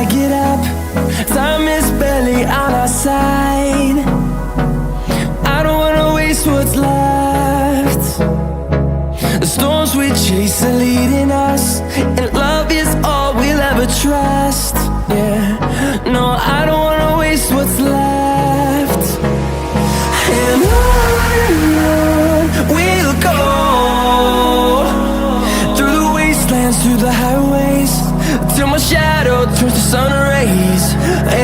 I get up, time is barely on our side. I don't wanna waste what's left. The storms we chase are leading us, and love is all we'll ever trust. Yeah, no, I don't wanna waste what's left. And on we'll go, through the wastelands, through the highways, till my shadow turns to sun rays.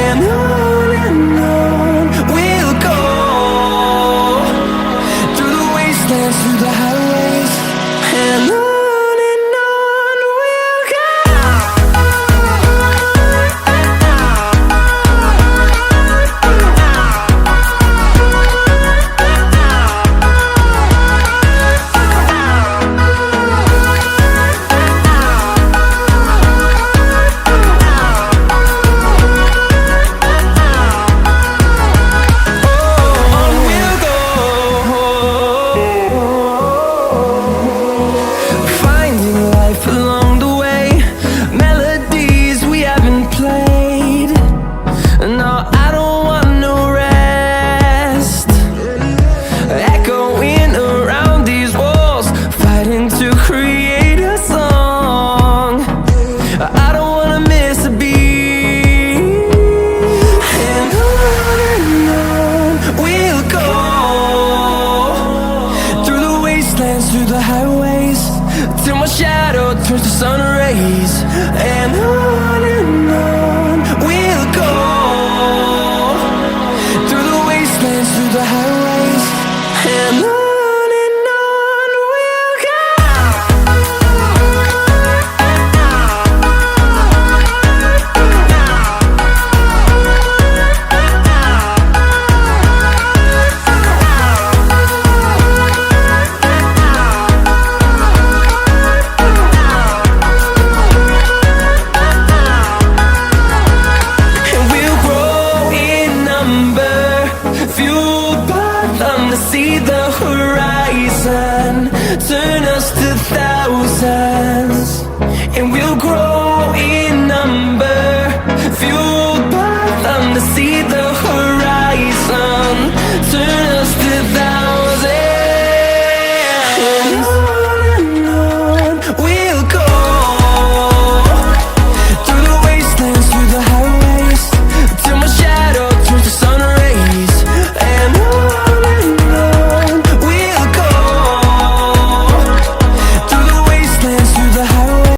And on we'll go, through the wastelands, through the highways, and on we'll go. Through the highways, till my shadow turns to sun rays. And on we'll go, through the wastelands, through the highways, and on we'll go. See the horizon, turn us to thousands, and we'll grow in number, fueled by them to see the